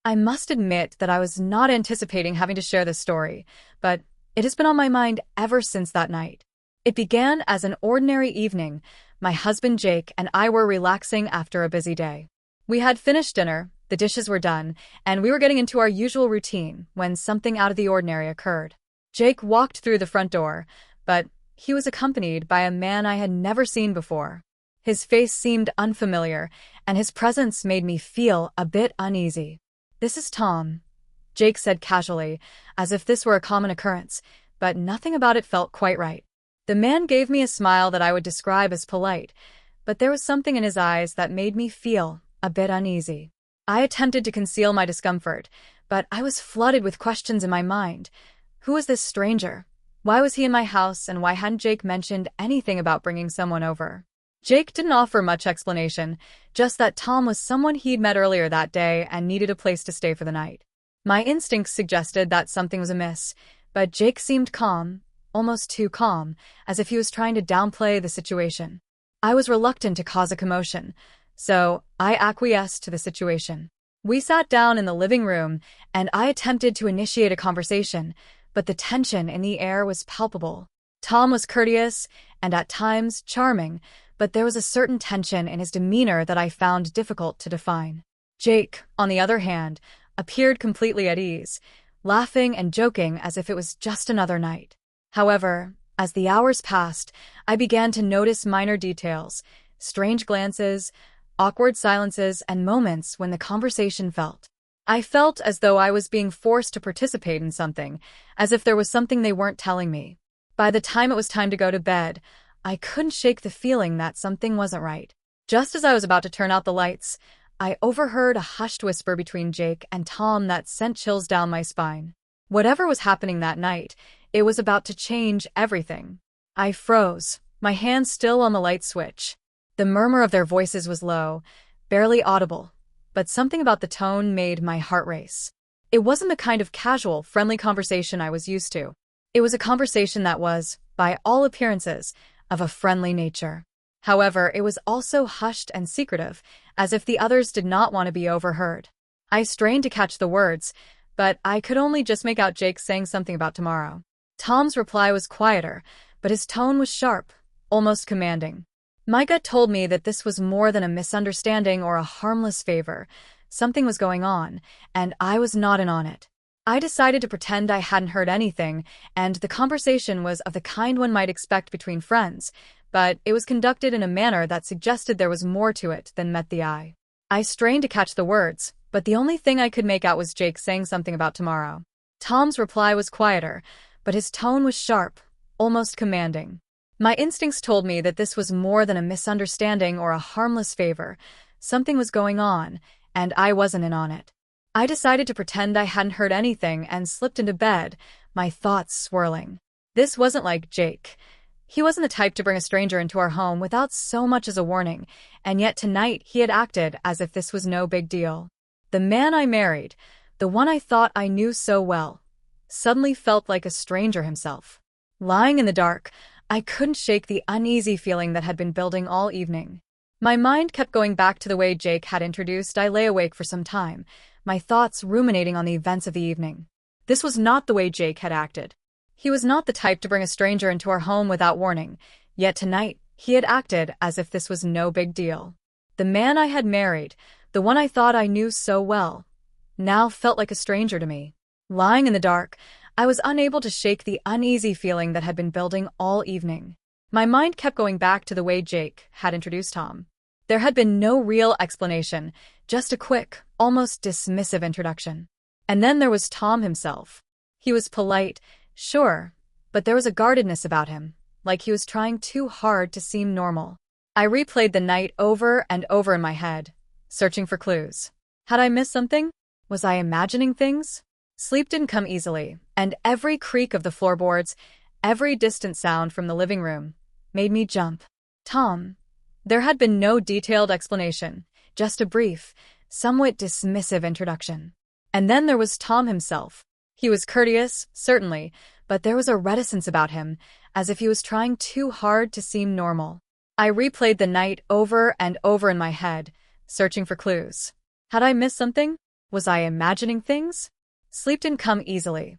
I must admit that I was not anticipating having to share this story, but it has been on my mind ever since that night. It began as an ordinary evening. My husband Jake and I were relaxing after a busy day. We had finished dinner, the dishes were done, and we were getting into our usual routine when something out of the ordinary occurred. Jake walked through the front door, but he was accompanied by a man I had never seen before. His face seemed unfamiliar, and his presence made me feel a bit uneasy. "This is Tom," Jake said casually, as if this were a common occurrence, but nothing about it felt quite right. The man gave me a smile that I would describe as polite, but there was something in his eyes that made me feel a bit uneasy. I attempted to conceal my discomfort, but I was flooded with questions in my mind. Who was this stranger? Why was he in my house, and why hadn't Jake mentioned anything about bringing someone over? Jake didn't offer much explanation, just that Tom was someone he'd met earlier that day and needed a place to stay for the night. My instincts suggested that something was amiss, but Jake seemed calm, almost too calm, as if he was trying to downplay the situation. I was reluctant to cause a commotion, so I acquiesced to the situation. We sat down in the living room, and I attempted to initiate a conversation, but the tension in the air was palpable. Tom was courteous and at times charming, but there was a certain tension in his demeanor that I found difficult to define. Jake, on the other hand, appeared completely at ease, laughing and joking as if it was just another night. However, as the hours passed, I began to notice minor details, strange glances, awkward silences, and moments when the conversation felt. I felt as though I was being forced to participate in something, as if there was something they weren't telling me. By the time it was time to go to bed, I couldn't shake the feeling that something wasn't right. Just as I was about to turn out the lights, I overheard a hushed whisper between Jake and Tom that sent chills down my spine. Whatever was happening that night, it was about to change everything. I froze, my hand still on the light switch. The murmur of their voices was low, barely audible, but something about the tone made my heart race. It wasn't the kind of casual, friendly conversation I was used to. It was a conversation that was, by all appearances, of a friendly nature. However, it was also hushed and secretive, as if the others did not want to be overheard. I strained to catch the words, but I could only just make out Jake saying something about tomorrow. Tom's reply was quieter, but his tone was sharp, almost commanding. My gut told me that this was more than a misunderstanding or a harmless favor. Something was going on, and I was not in on it. I decided to pretend I hadn't heard anything, and the conversation was of the kind one might expect between friends, but it was conducted in a manner that suggested there was more to it than met the eye. I strained to catch the words, but the only thing I could make out was Jake saying something about tomorrow. Tom's reply was quieter, but his tone was sharp, almost commanding. My instincts told me that this was more than a misunderstanding or a harmless favor. Something was going on, and I wasn't in on it. I decided to pretend I hadn't heard anything and slipped into bed, my thoughts swirling. This wasn't like Jake. He wasn't the type to bring a stranger into our home without so much as a warning, and yet tonight he had acted as if this was no big deal. The man I married, the one I thought I knew so well, suddenly felt like a stranger himself. Lying in the dark, I couldn't shake the uneasy feeling that had been building all evening. My mind kept going back to the way Jake had introduced. I lay awake for some time, my thoughts ruminating on the events of the evening. This was not the way Jake had acted. He was not the type to bring a stranger into our home without warning, yet tonight he had acted as if this was no big deal. The man I had married, the one I thought I knew so well, now felt like a stranger to me. Lying in the dark, I was unable to shake the uneasy feeling that had been building all evening. My mind kept going back to the way Jake had introduced Tom. There had been no real explanation, just a quick, almost dismissive introduction. And then there was Tom himself. He was polite, sure, but there was a guardedness about him, like he was trying too hard to seem normal. I replayed the night over and over in my head, searching for clues. Had I missed something? Was I imagining things? Sleep didn't come easily, and every creak of the floorboards, every distant sound from the living room, made me jump. Tom. There had been no detailed explanation, just a brief, somewhat dismissive introduction. And then there was Tom himself. He was courteous, certainly, but there was a reticence about him, as if he was trying too hard to seem normal. I replayed the night over and over in my head, searching for clues. Had I missed something? Was I imagining things? Sleep didn't come easily.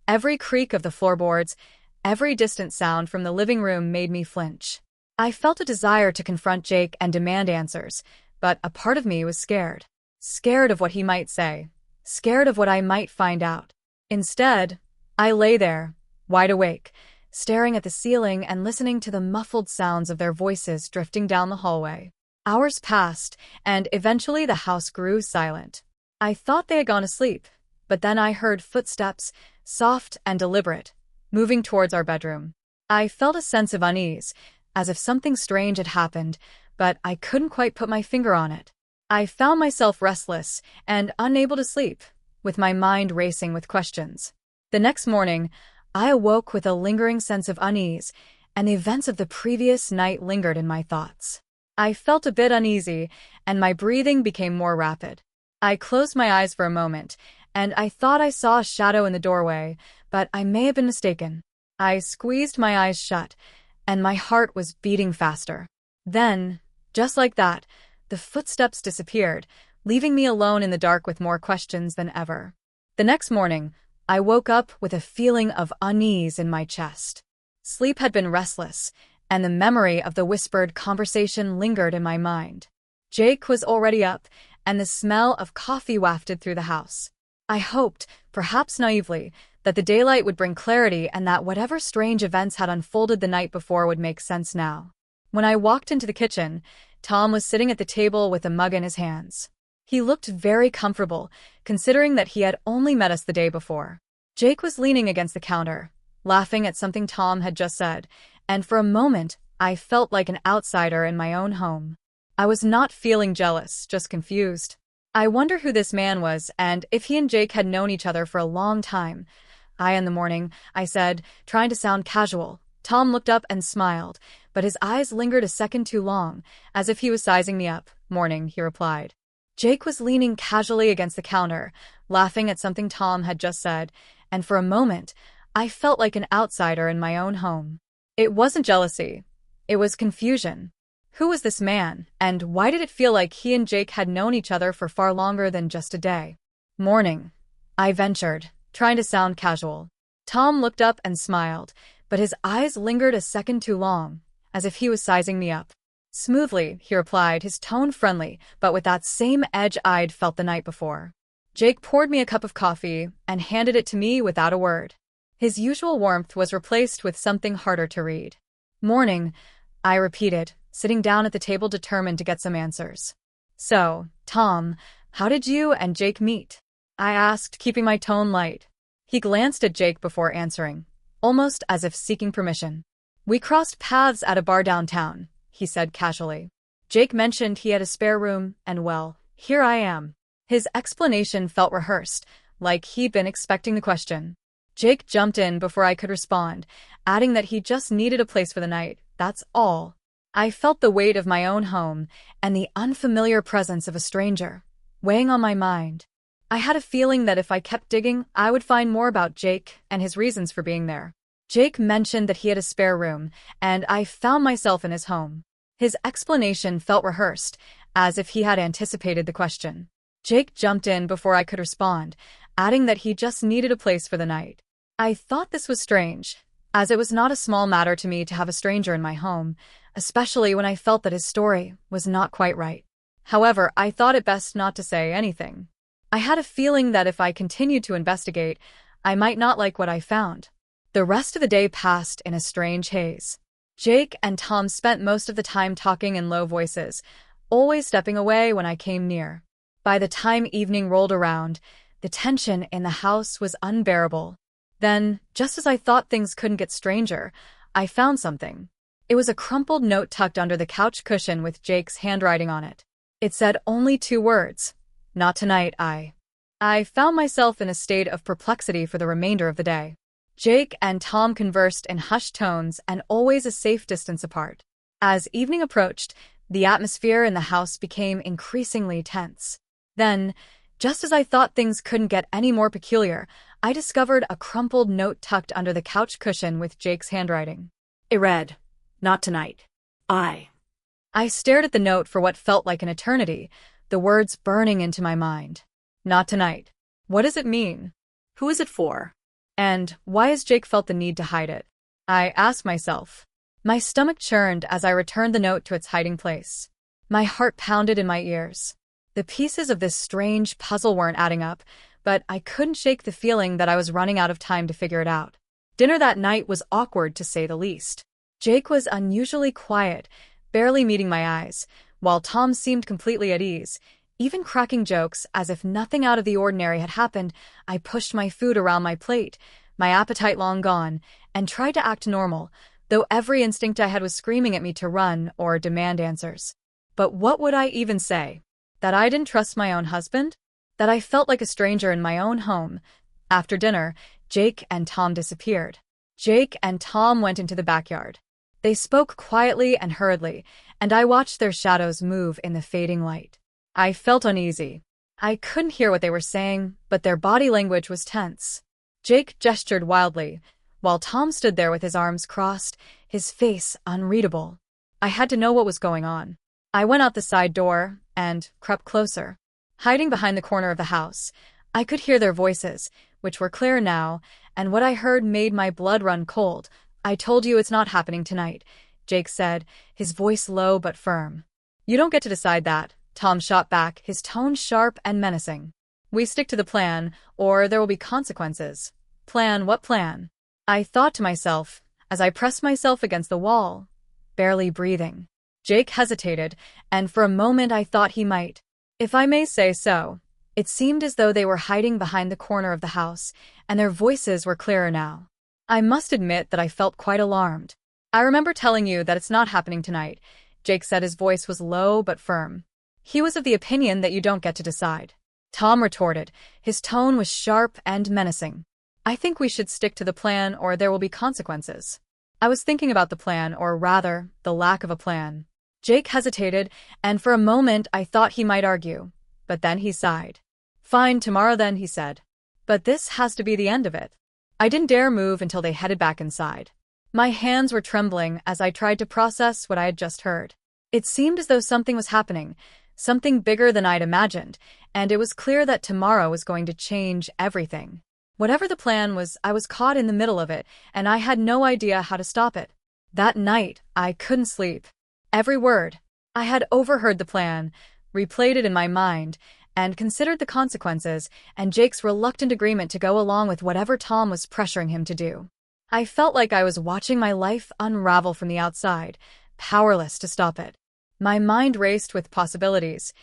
Every creak of the floorboards, every distant sound from the living room made me flinch. I felt a desire to confront Jake and demand answers, but a part of me was scared. Scared of what he might say. Scared of what I might find out. Instead, I lay there, wide awake, staring at the ceiling and listening to the muffled sounds of their voices drifting down the hallway. Hours passed, and eventually the house grew silent. I thought they had gone to sleep, but then I heard footsteps, soft and deliberate, moving towards our bedroom. I felt a sense of unease, as if something strange had happened, but I couldn't quite put my finger on it. I found myself restless and unable to sleep, with my mind racing with questions. The next morning, I awoke with a lingering sense of unease, and the events of the previous night lingered in my thoughts. I felt a bit uneasy, and my breathing became more rapid. I closed my eyes for a moment, and I thought I saw a shadow in the doorway, but I may have been mistaken. I squeezed my eyes shut, and my heart was beating faster. Then, just like that, the footsteps disappeared, leaving me alone in the dark with more questions than ever. The next morning, I woke up with a feeling of unease in my chest. Sleep had been restless, and the memory of the whispered conversation lingered in my mind. Jake was already up, and the smell of coffee wafted through the house. I hoped, perhaps naively, that the daylight would bring clarity and that whatever strange events had unfolded the night before would make sense now. When I walked into the kitchen, Tom was sitting at the table with a mug in his hands. He looked very comfortable, considering that he had only met us the day before. Jake was leaning against the counter, laughing at something Tom had just said, and for a moment, I felt like an outsider in my own home. I was not feeling jealous, just confused. I wonder who this man was and if he and Jake had known each other for a long time. In the morning, I said, trying to sound casual. Tom looked up and smiled, but his eyes lingered a second too long, as if he was sizing me up. Morning, he replied. Jake was leaning casually against the counter, laughing at something Tom had just said, and for a moment, I felt like an outsider in my own home. It wasn't jealousy. It was confusion. Who was this man, and why did it feel like he and Jake had known each other for far longer than just a day? Morning, I ventured, trying to sound casual. Tom looked up and smiled, but his eyes lingered a second too long, as if he was sizing me up. Smoothly, he replied, his tone friendly, but with that same edge I'd felt the night before. Jake poured me a cup of coffee and handed it to me without a word. His usual warmth was replaced with something harder to read. Morning, I repeated, sitting down at the table determined to get some answers. So, Tom, how did you and Jake meet? I asked, keeping my tone light. He glanced at Jake before answering, almost as if seeking permission. We crossed paths at a bar downtown, he said casually. Jake mentioned he had a spare room, and well, here I am. His explanation felt rehearsed, like he'd been expecting the question. Jake jumped in before I could respond, adding that he just needed a place for the night, that's all. I felt the weight of my own home and the unfamiliar presence of a stranger, weighing on my mind. I had a feeling that if I kept digging, I would find more about Jake and his reasons for being there. Jake mentioned that he had a spare room, and I found myself in his home. His explanation felt rehearsed, as if he had anticipated the question. Jake jumped in before I could respond, adding that he just needed a place for the night. I thought this was strange, as it was not a small matter to me to have a stranger in my home, especially when I felt that his story was not quite right. However, I thought it best not to say anything. I had a feeling that if I continued to investigate, I might not like what I found. The rest of the day passed in a strange haze. Jake and Tom spent most of the time talking in low voices, always stepping away when I came near. By the time evening rolled around, the tension in the house was unbearable. Then, just as I thought things couldn't get stranger, I found something. It was a crumpled note tucked under the couch cushion with Jake's handwriting on it. It said only 2 words. Not tonight, I found myself in a state of perplexity for the remainder of the day. Jake and Tom conversed in hushed tones and always a safe distance apart. As evening approached, the atmosphere in the house became increasingly tense. Then, just as I thought things couldn't get any more peculiar, I discovered a crumpled note tucked under the couch cushion with Jake's handwriting. It read, "Not tonight. I." I stared at the note for what felt like an eternity, the words burning into my mind. Not tonight. What does it mean? Who is it for? And why has Jake felt the need to hide it? I asked myself. My stomach churned as I returned the note to its hiding place. My heart pounded in my ears. The pieces of this strange puzzle weren't adding up, but I couldn't shake the feeling that I was running out of time to figure it out. Dinner that night was awkward, to say the least. Jake was unusually quiet, barely meeting my eyes, while Tom seemed completely at ease, even cracking jokes as if nothing out of the ordinary had happened. I pushed my food around my plate, my appetite long gone, and tried to act normal, though every instinct I had was screaming at me to run or demand answers. But what would I even say? That I didn't trust my own husband? That I felt like a stranger in my own home? After dinner, Jake and Tom disappeared. Jake and Tom went into the backyard. They spoke quietly and hurriedly, and I watched their shadows move in the fading light. I felt uneasy. I couldn't hear what they were saying, but their body language was tense. Jake gestured wildly, while Tom stood there with his arms crossed, his face unreadable. I had to know what was going on. I went out the side door and crept closer. Hiding behind the corner of the house, I could hear their voices, which were clear now, and what I heard made my blood run cold. I told you it's not happening tonight, Jake said, his voice low but firm. You don't get to decide that, Tom shot back, his tone sharp and menacing. We stick to the plan, or there will be consequences. Plan? What plan? I thought to myself, as I pressed myself against the wall, barely breathing. Jake hesitated, and for a moment I thought he might. If I may say so, it seemed as though they were hiding behind the corner of the house, and their voices were clearer now. I must admit that I felt quite alarmed. I remember telling you that it's not happening tonight, Jake said. His voice was low but firm. He was of the opinion that you don't get to decide. Tom retorted. His tone was sharp and menacing. I think we should stick to the plan or there will be consequences. I was thinking about the plan, or rather, the lack of a plan. Jake hesitated, and for a moment I thought he might argue. But then he sighed. Fine, tomorrow then, he said. But this has to be the end of it. I didn't dare move until they headed back inside. My hands were trembling as I tried to process what I had just heard. It seemed as though something was happening, something bigger than I'd imagined, and it was clear that tomorrow was going to change everything. Whatever the plan was, I was caught in the middle of it, and I had no idea how to stop it. That night, I couldn't sleep. Every word. I had overheard the plan, replayed it in my mind, and considered the consequences, and Jake's reluctant agreement to go along with whatever Tom was pressuring him to do. I felt like I was watching my life unravel from the outside, powerless to stop it. My mind raced with possibilities,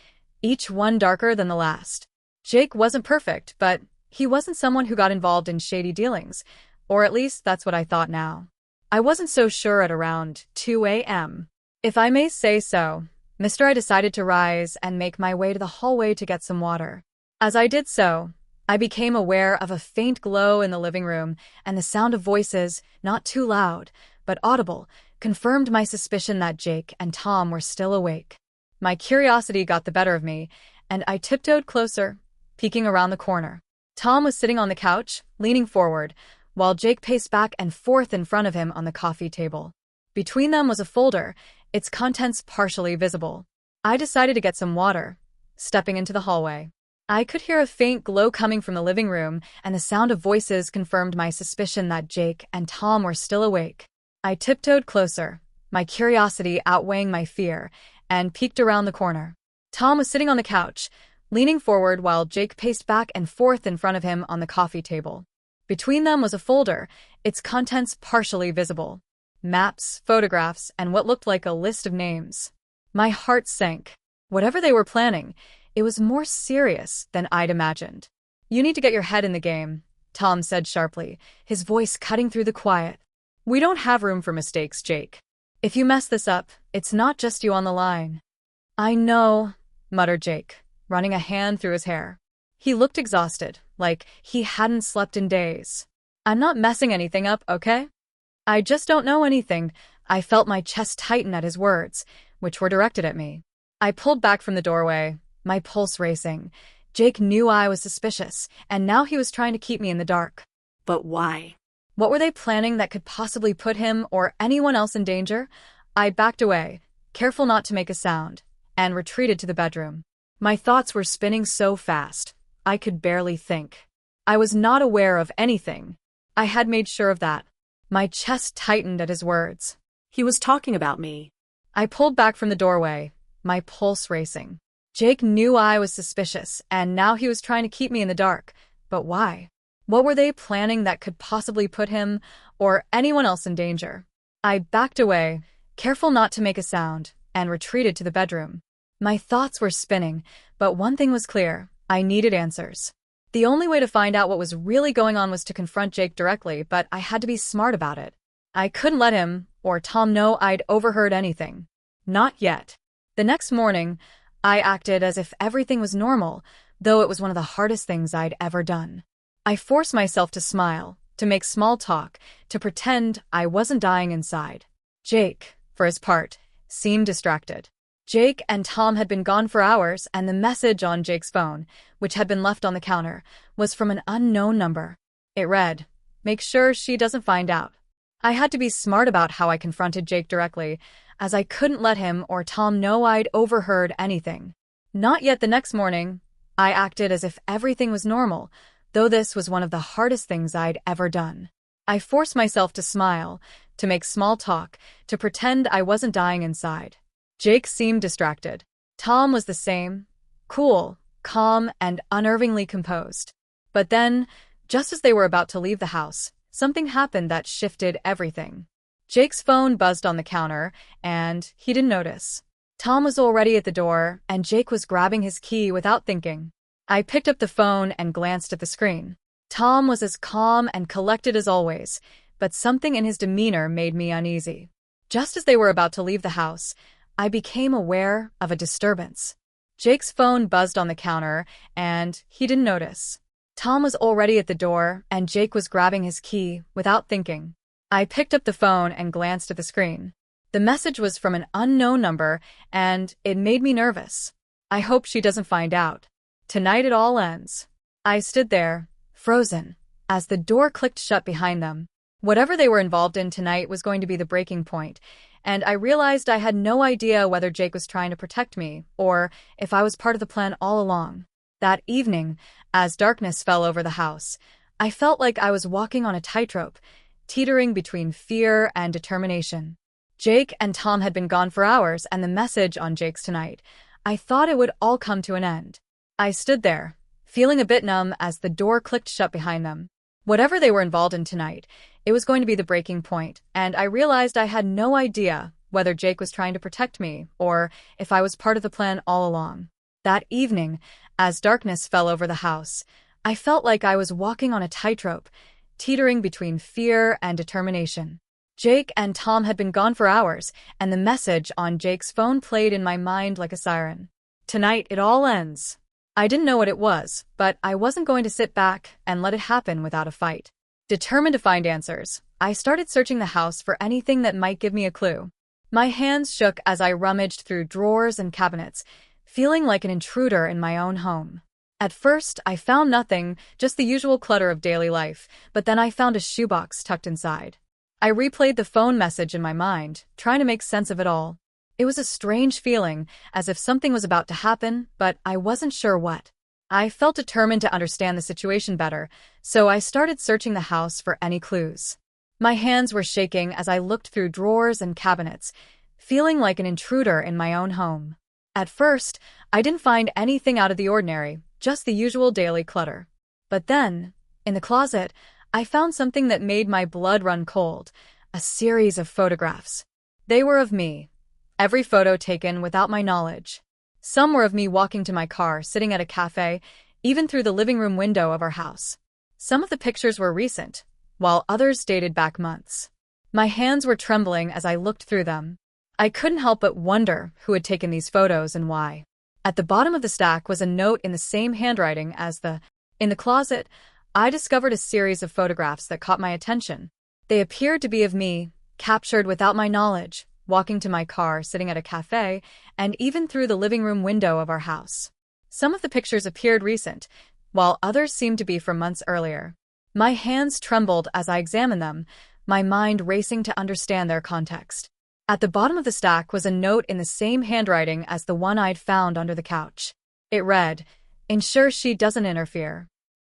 each one darker than the last. Jake wasn't perfect, but he wasn't someone who got involved in shady dealings, or at least that's what I thought now. I wasn't so sure at around 2 a.m. If I may say so, I decided to rise and make my way to the hallway to get some water. As I did so, I became aware of a faint glow in the living room, and the sound of voices, not too loud, but audible, confirmed my suspicion that Jake and Tom were still awake. My curiosity got the better of me, and I tiptoed closer, peeking around the corner. Tom was sitting on the couch, leaning forward, while Jake paced back and forth in front of him on the coffee table. Between them was a folder, its contents partially visible. I decided to get some water, stepping into the hallway. I could hear a faint glow coming from the living room, and the sound of voices confirmed my suspicion that Jake and Tom were still awake. I tiptoed closer, my curiosity outweighing my fear, and peeked around the corner. Tom was sitting on the couch, leaning forward while Jake paced back and forth in front of him on the coffee table. Between them was a folder, its contents partially visible. Maps, photographs, and what looked like a list of names. My heart sank. Whatever they were planning, it was more serious than I'd imagined. You need to get your head in the game, Tom said sharply, his voice cutting through the quiet. We don't have room for mistakes, Jake. If you mess this up, it's not just you on the line. I know, muttered Jake, running a hand through his hair. He looked exhausted, like he hadn't slept in days. I'm not messing anything up, okay? I just don't know anything. I felt my chest tighten at his words, which were directed at me. I pulled back from the doorway, my pulse racing. Jake knew I was suspicious, and now he was trying to keep me in the dark. But why? What were they planning that could possibly put him or anyone else in danger? I backed away, careful not to make a sound, and retreated to the bedroom. My thoughts were spinning so fast. I could barely think. I was not aware of anything. I had made sure of that. My chest tightened at his words. He was talking about me. I pulled back from the doorway, my pulse racing. Jake knew I was suspicious, and now he was trying to keep me in the dark. But why? What were they planning that could possibly put him or anyone else in danger? I backed away, careful not to make a sound, and retreated to the bedroom. My thoughts were spinning, but one thing was clear: I needed answers. The only way to find out what was really going on was to confront Jake directly, but I had to be smart about it. I couldn't let him or Tom know I'd overheard anything. Not yet. The next morning, I acted as if everything was normal, though it was one of the hardest things I'd ever done. I forced myself to smile, to make small talk, to pretend I wasn't dying inside. Jake, for his part, seemed distracted. Jake and Tom had been gone for hours, and the message on Jake's phone, which had been left on the counter, was from an unknown number. It read, "Make sure she doesn't find out." I had to be smart about how I confronted Jake directly, as I couldn't let him or Tom know I'd overheard anything. Not yet. The next morning, I acted as if everything was normal, though this was one of the hardest things I'd ever done. I forced myself to smile, to make small talk, to pretend I wasn't dying inside. Jake seemed distracted. Tom was the same, cool, calm, and unnervingly composed. But then, just as they were about to leave the house, something happened that shifted everything. Jake's phone buzzed on the counter, and he didn't notice. Tom was already at the door, and Jake was grabbing his key without thinking. I picked up the phone and glanced at the screen. Tom was as calm and collected as always, but something in his demeanor made me uneasy. Just as they were about to leave the house, I became aware of a disturbance. Jake's phone buzzed on the counter, and he didn't notice. Tom was already at the door, and Jake was grabbing his key without thinking. I picked up the phone and glanced at the screen. The message was from an unknown number, and it made me nervous. I hope she doesn't find out. Tonight it all ends. I stood there, frozen, as the door clicked shut behind them. Whatever they were involved in tonight was going to be the breaking point, and I realized I had no idea whether Jake was trying to protect me or if I was part of the plan all along. That evening, as darkness fell over the house, I felt like I was walking on a tightrope, teetering between fear and determination. Jake and Tom had been gone for hours, and the message on Jake's tonight, I thought it would all come to an end. I stood there, feeling a bit numb as the door clicked shut behind them. Whatever they were involved in tonight, it was going to be the breaking point, and I realized I had no idea whether Jake was trying to protect me or if I was part of the plan all along. That evening, as darkness fell over the house, I felt like I was walking on a tightrope, teetering between fear and determination. Jake and Tom had been gone for hours, and the message on Jake's phone played in my mind like a siren. Tonight it all ends. I didn't know what it was, but I wasn't going to sit back and let it happen without a fight. Determined to find answers, I started searching the house for anything that might give me a clue. My hands shook as I rummaged through drawers and cabinets, feeling like an intruder in my own home. At first, I found nothing, just the usual clutter of daily life, but then I found a shoebox tucked inside. I replayed the phone message in my mind, trying to make sense of it all. It was a strange feeling, as if something was about to happen, but I wasn't sure what. I felt determined to understand the situation better, so I started searching the house for any clues. My hands were shaking as I looked through drawers and cabinets, feeling like an intruder in my own home. At first, I didn't find anything out of the ordinary, just the usual daily clutter. But then, in the closet, I found something that made my blood run cold, a series of photographs. They were of me, every photo taken without my knowledge. Some were of me walking to my car, sitting at a cafe, even through the living room window of our house. Some of the pictures were recent, while others dated back months. My hands were trembling as I looked through them. I couldn't help but wonder who had taken these photos and why. At the bottom of the stack was a note in the same handwriting as in the closet. I discovered a series of photographs that caught my attention. They appeared to be of me, captured without my knowledge, walking to my car, sitting at a cafe, and even through the living room window of our house. Some of the pictures appeared recent, while others seemed to be from months earlier. My hands trembled as I examined them, my mind racing to understand their context. At the bottom of the stack was a note in the same handwriting as the one I'd found under the couch. It read, Ensure she doesn't interfere.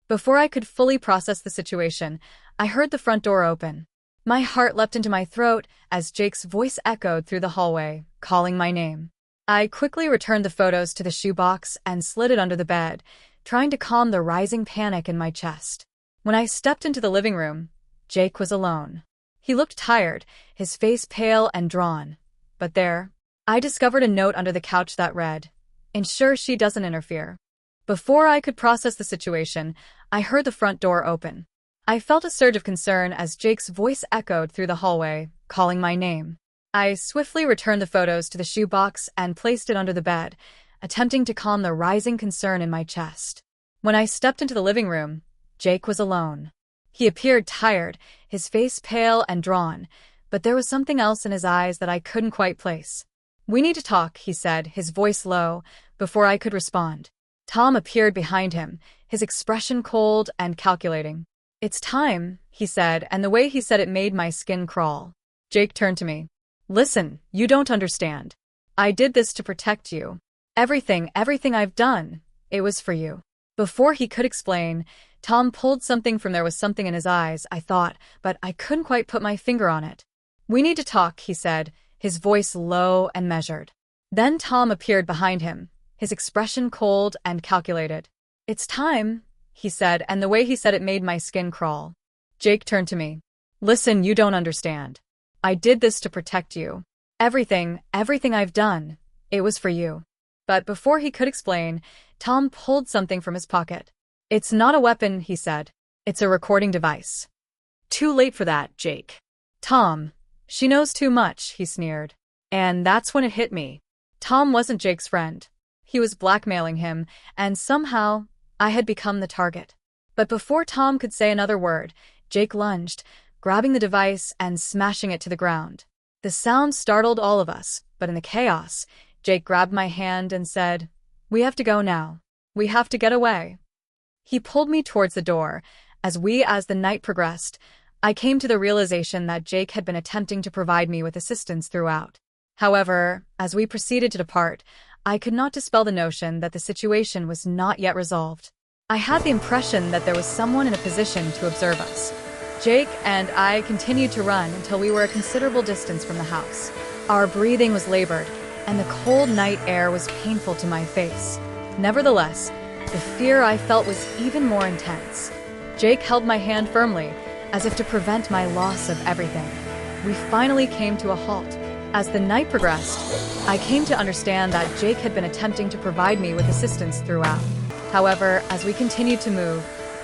Before I could fully process the situation, I heard the front door open. My heart leapt into my throat as Jake's voice echoed through the hallway, calling my name. I quickly returned the photos to the shoebox and slid it under the bed, trying to calm the rising panic in my chest. When I stepped into the living room, Jake was alone. He looked tired, his face pale and drawn. But there, I discovered a note under the couch that read, "Ensure she doesn't interfere." Before I could process the situation, I heard the front door open. I felt a surge of concern as Jake's voice echoed through the hallway, calling my name. I swiftly returned the photos to the shoebox and placed it under the bed, attempting to calm the rising concern in my chest. When I stepped into the living room, Jake was alone. He appeared tired, his face pale and drawn, but there was something else in his eyes that I couldn't quite place. "We need to talk," he said, his voice low, before I could respond. Tom appeared behind him, his expression cold and calculating. "It's time," he said, and the way he said it made my skin crawl. Jake turned to me. "Listen, you don't understand. I did this to protect you. Everything I've done, it was for you." Before he could explain, Tom pulled something from there was something in his eyes, I thought, but I couldn't quite put my finger on it. "We need to talk," he said, his voice low and measured. Then Tom appeared behind him, his expression cold and calculated. "It's time," he said, and the way he said it made my skin crawl. Jake turned to me. "Listen, you don't understand. I did this to protect you. Everything I've done, it was for you." But before he could explain, Tom pulled something from his pocket. "It's not a weapon," he said. "It's a recording device." "Too late for that, Jake." "Tom, she knows too much," he sneered. And that's when it hit me. Tom wasn't Jake's friend. He was blackmailing him, and somehow, I had become the target. But before Tom could say another word, Jake lunged, grabbing the device and smashing it to the ground. The sound startled all of us, but in the chaos, Jake grabbed my hand and said, "We have to go now. We have to get away." He pulled me towards the door. As the night progressed, I came to the realization that Jake had been attempting to provide me with assistance throughout. However, as we proceeded to depart, I could not dispel the notion that the situation was not yet resolved. I had the impression that there was someone in a position to observe us. Jake and I continued to run until we were a considerable distance from the house. Our breathing was labored, and the cold night air was painful to my face. Nevertheless, the fear I felt was even more intense. Jake held my hand firmly, as if to prevent my loss of everything. We finally came to a halt. As the night progressed, I came to understand that Jake had been attempting to provide me with assistance throughout. However, as we continued to move,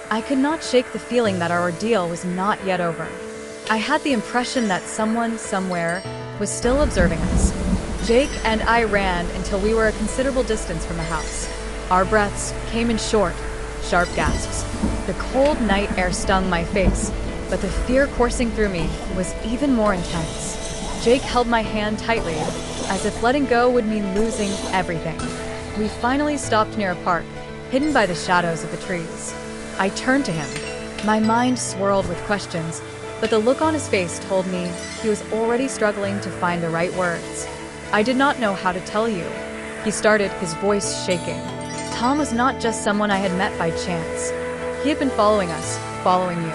I could not shake the feeling that our ordeal was not yet over. I had the impression that someone, somewhere, was still observing us. Jake and I ran until we were a considerable distance from the house. Our breaths came in short, sharp gasps. The cold night air stung my face, but the fear coursing through me was even more intense. Jake held my hand tightly, as if letting go would mean losing everything. We finally stopped near a park, hidden by the shadows of the trees. I turned to him. My mind swirled with questions, but the look on his face told me he was already struggling to find the right words. "I did not know how to tell you," he started, his voice shaking. Tom was not just someone I had met by chance. He had been following us, following you.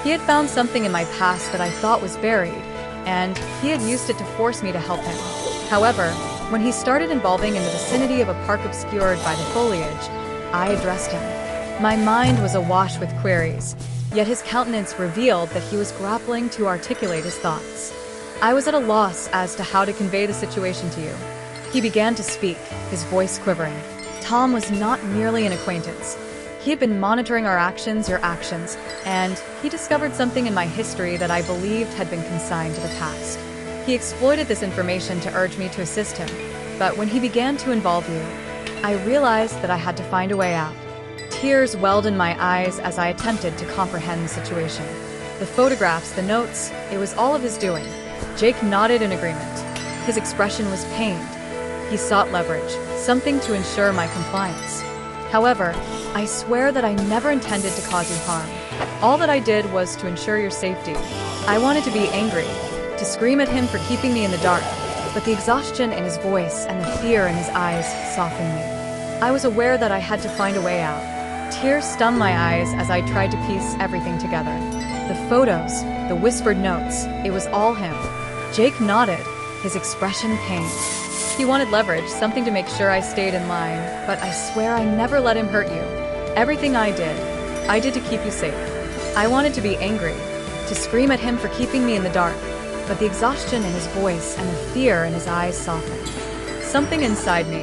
He had found something in my past that I thought was buried, and he had used it to force me to help him. However, when he started involving in the vicinity of a park obscured by the foliage, I addressed him. My mind was awash with queries, yet his countenance revealed that he was grappling to articulate his thoughts. I was at a loss as to how to convey the situation to you. He began to speak, his voice quivering. Tom was not merely an acquaintance. He had been monitoring our actions, your actions, and he discovered something in my history that I believed had been consigned to the past. He exploited this information to urge me to assist him, but when he began to involve you, I realized that I had to find a way out. Tears welled in my eyes as I attempted to comprehend the situation. The photographs, the notes, it was all of his doing. Jake nodded in agreement. His expression was pained. He sought leverage, something to ensure my compliance. However, I swear that I never intended to cause you harm. All that I did was to ensure your safety. I wanted to be angry, to scream at him for keeping me in the dark, but the exhaustion in his voice and the fear in his eyes softened me. I was aware that I had to find a way out. Tears stung my eyes as I tried to piece everything together. The photos, the whispered notes, it was all him. Jake nodded, his expression pained. He wanted leverage, something to make sure I stayed in line, but I swear I never let him hurt you. Everything I did to keep you safe. I wanted to be angry, to scream at him for keeping me in the dark, but the exhaustion in his voice and the fear in his eyes softened. Something inside me.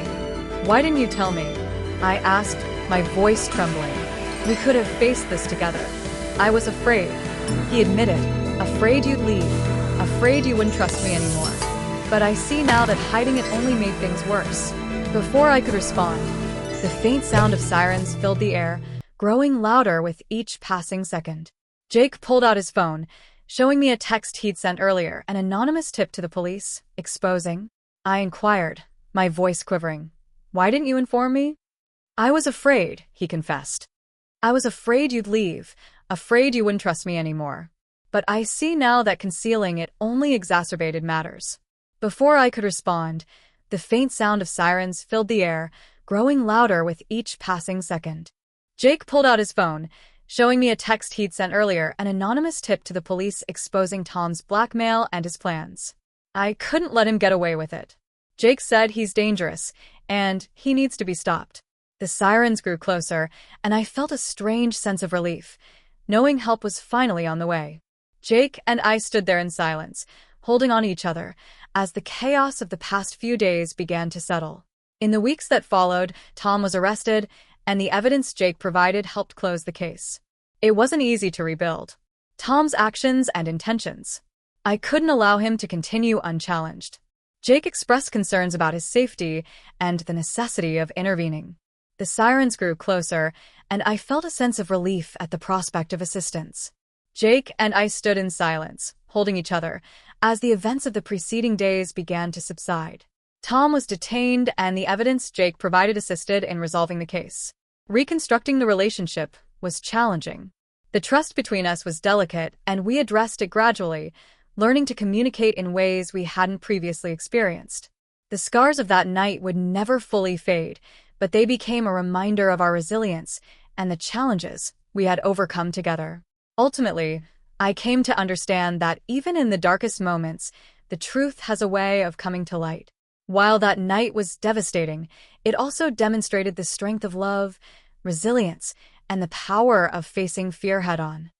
Why didn't you tell me? I asked, my voice trembling. We could have faced this together. I was afraid. He admitted, afraid you'd leave, afraid you wouldn't trust me anymore. But I see now that hiding it only made things worse. Before I could respond, the faint sound of sirens filled the air, growing louder with each passing second. Jake pulled out his phone, showing me a text he'd sent earlier, an anonymous tip to the police, exposing. I inquired, my voice quivering. Why didn't you inform me? I was afraid, he confessed. I was afraid you'd leave, afraid you wouldn't trust me anymore. But I see now that concealing it only exacerbated matters. Before I could respond, the faint sound of sirens filled the air, growing louder with each passing second. Jake pulled out his phone, showing me a text he'd sent earlier, an anonymous tip to the police exposing Tom's blackmail and his plans. I couldn't let him get away with it. Jake said he's dangerous, and he needs to be stopped. The sirens grew closer, and I felt a strange sense of relief, knowing help was finally on the way. Jake and I stood there in silence, holding on each other, as the chaos of the past few days began to settle. In the weeks that followed, Tom was arrested, and the evidence Jake provided helped close the case. It wasn't easy to rebuild Tom's actions and intentions. I couldn't allow him to continue unchallenged. Jake expressed concerns about his safety and the necessity of intervening. The sirens grew closer, and I felt a sense of relief at the prospect of assistance. Jake and I stood in silence, holding each other, as the events of the preceding days began to subside. Tom was detained, and the evidence Jake provided assisted in resolving the case. Reconstructing the relationship was challenging. The trust between us was delicate, and we addressed it gradually, learning to communicate in ways we hadn't previously experienced. The scars of that night would never fully fade, but they became a reminder of our resilience and the challenges we had overcome together. Ultimately, I came to understand that even in the darkest moments, the truth has a way of coming to light. While that night was devastating, it also demonstrated the strength of love, resilience, and the power of facing fear head-on.